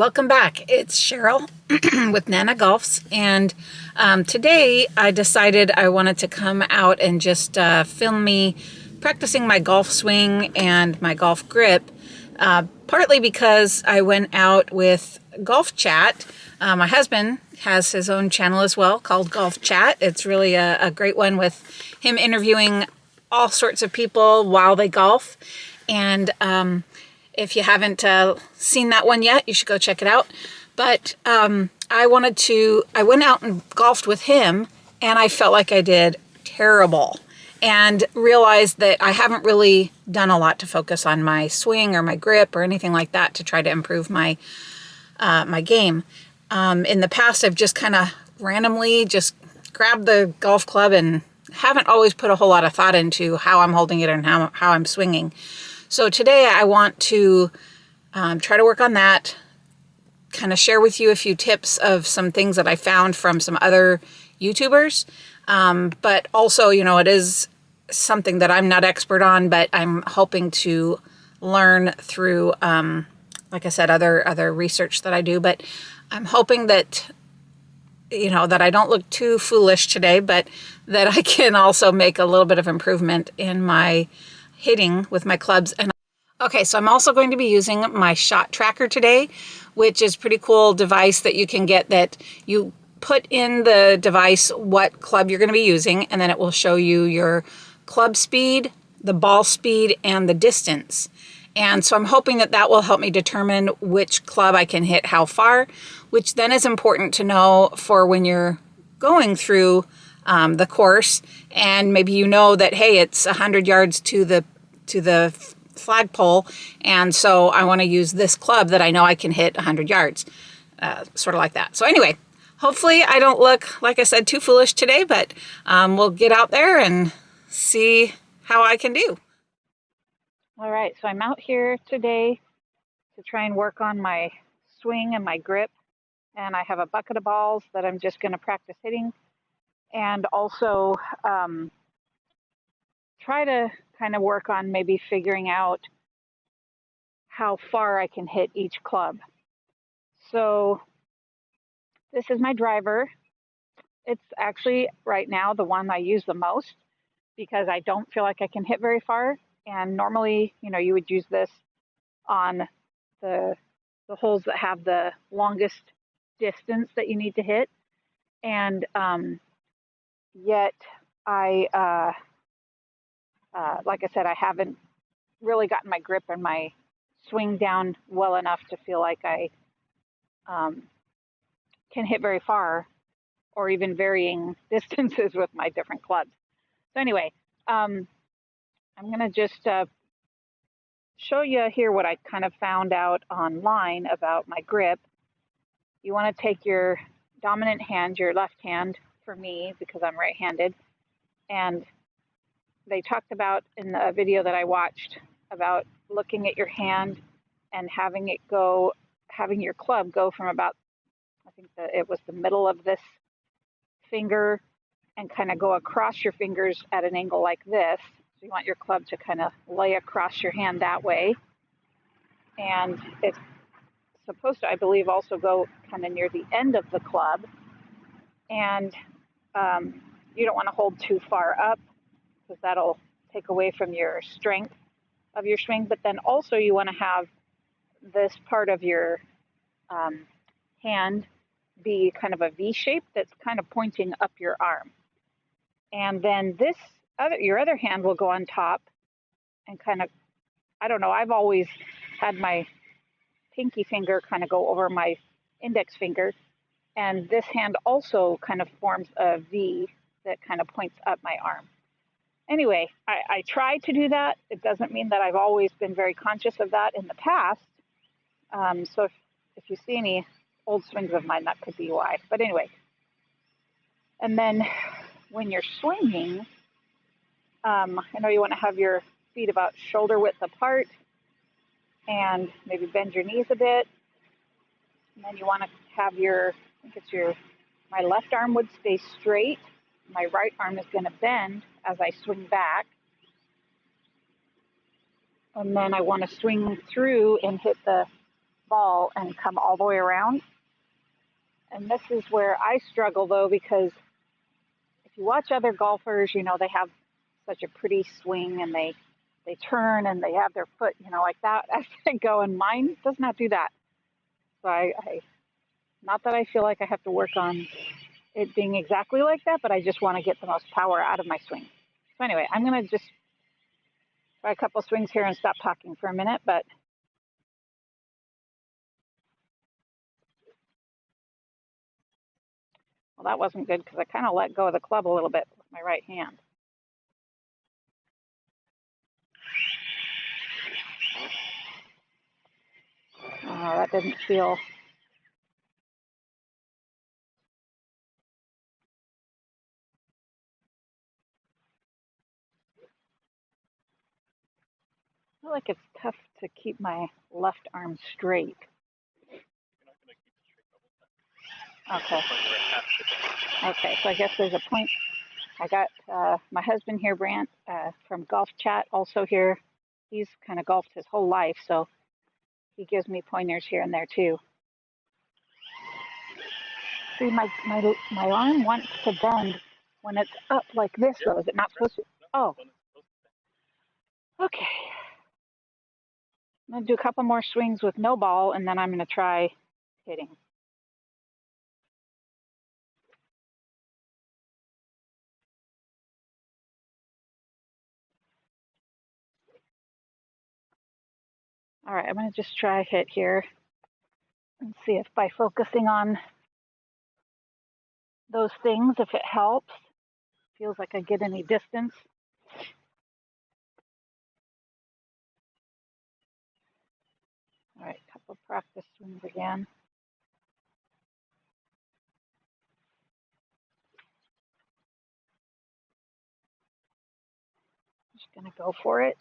welcome back. It's Cheryl with Nana Golfs, and today I decided I wanted to come out and just film me practicing my golf swing and my golf grip, partly because I went out with Golf Chat. My husband has his own channel as well called Golf Chat. It's really a great one with him interviewing all sorts of people while they golf, and if you haven't seen that one yet, you should go check it out. But I went out and golfed with him, and I felt like I did terrible, and realized that I haven't really done a lot to focus on my swing or my grip or anything like that to try to improve my game. In the past, I've just kind of randomly just grabbed the golf club and haven't always put a whole lot of thought into how I'm holding it and how I'm swinging. So today I want to try to work on that, kind of share with you a few tips of some things that I found from some other YouTubers. But also, it is something that I'm not expert on, but I'm hoping to learn through, like I said, other research that I do. But I'm hoping that, that I don't look too foolish today, but that I can also make a little bit of improvement in my hitting with my clubs. And okay, so I'm also going to be using my shot tracker today, which is a pretty cool device that you can get, that you put in the device what club you're going to be using, and then it will show you your club speed, the ball speed, and the distance. And so I'm hoping that that will help me determine which club I can hit how far, which then is important to know for when you're going through the course, and maybe that, hey, it's 100 yards to the flagpole, and so I want to use this club that I know I can hit 100 yards, sort of like that. So anyway, hopefully I don't look, like I said, too foolish today, but we'll get out there and see how I can do. All right, so I'm out here today to try and work on my swing and my grip, and I have a bucket of balls that I'm just going to practice hitting, and also try to kind of work on maybe figuring out how far I can hit each club. So this is my driver. It's actually right now the one I use the most because I don't feel like I can hit very far. And normally, you would use this on the holes that have the longest distance that you need to hit. And yet I, like I said, I haven't really gotten my grip and my swing down well enough to feel like I can hit very far or even varying distances with my different clubs. So anyway, I'm going to just show you here what I kind of found out online about my grip. You want to take your dominant hand, your left hand for me because I'm right-handed, and they talked about in the video that I watched about looking at your hand and having your club go from about, I think it was the middle of this finger and kind of go across your fingers at an angle like this. So you want your club to kind of lay across your hand that way. And it's supposed to, I believe, also go kind of near the end of the club. And you don't want to hold too far up because that'll take away from your strength of your swing. But then also you want to have this part of your hand be kind of a V shape that's kind of pointing up your arm. And then your other hand will go on top and kind of, I don't know, I've always had my pinky finger kind of go over my index finger. And this hand also kind of forms a V that kind of points up my arm. Anyway, I try to do that. It doesn't mean that I've always been very conscious of that in the past. So if you see any old swings of mine, that could be why. But anyway, and then when you're swinging, I know you want to have your feet about shoulder width apart and maybe bend your knees a bit. And then you want to have my left arm would stay straight. My right arm is going to bend as I swing back. And then I want to swing through and hit the ball and come all the way around. And this is where I struggle though, because if you watch other golfers, they have such a pretty swing and they turn and they have their foot, like that as they go, and mine does not do that. So I not that I feel like I have to work on it being exactly like that, but I just want to get the most power out of my swing. So anyway, I'm going to just try a couple swings here and stop talking for a minute, but well, that wasn't good because I kind of let go of the club a little bit with my right hand. Oh, that didn't feel. I feel like it's tough to keep my left arm straight. Okay. Okay, so I guess there's a point. I got my husband here, Brant, from Golf Chat, also here. He's kind of golfed his whole life, so he gives me pointers here and there too. See, my arm wants to bend when it's up like this, though. Is it not supposed to? Oh. Okay. I'm going to do a couple more swings with no ball, and then I'm going to try hitting. All right, I'm going to just try hit here and see if by focusing on those things, if it helps. Feels like I get any distance. All right, couple practice swings again. Just going to go for it.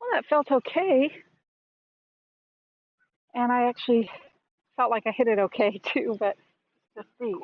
Well, that felt okay. And I actually felt like I hit it okay too, but let's see.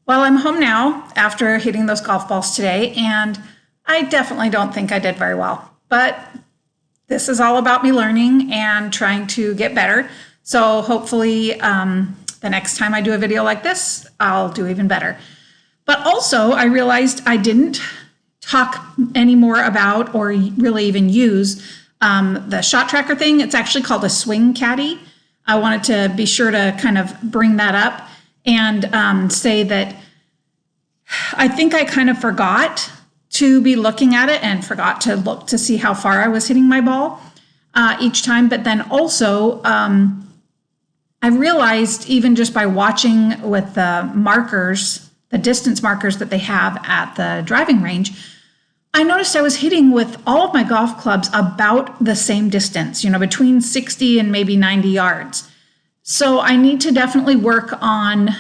Well, I'm home now after hitting those golf balls today, and I definitely don't think I did very well. But this is all about me learning and trying to get better. So hopefully the next time I do a video like this, I'll do even better. But also, I realized I didn't talk any more about or really even use the shot tracker thing. It's actually called a swing caddy. I wanted to be sure to kind of bring that up and say that I think I kind of forgot to be looking at it and forgot to look to see how far I was hitting my ball each time. But then also, I realized even just by watching with the markers, the distance markers that they have at the driving range, I noticed I was hitting with all of my golf clubs about the same distance, between 60 and maybe 90 yards. So I need to definitely work on,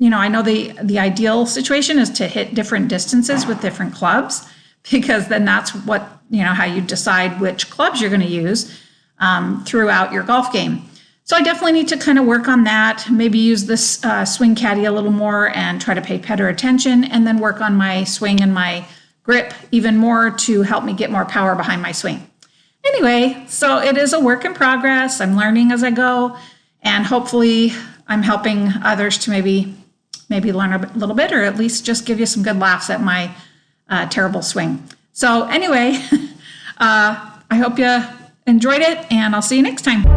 I know the ideal situation is to hit different distances with different clubs, because then that's what, how you decide which clubs you're going to use throughout your golf game. So I definitely need to kind of work on that, maybe use this swing caddy a little more and try to pay better attention, and then work on my swing and my grip even more to help me get more power behind my swing. Anyway, so it is a work in progress. I'm learning as I go, and hopefully I'm helping others to maybe learn a little bit, or at least just give you some good laughs at my terrible swing. So anyway, I hope you enjoyed it, and I'll see you next time.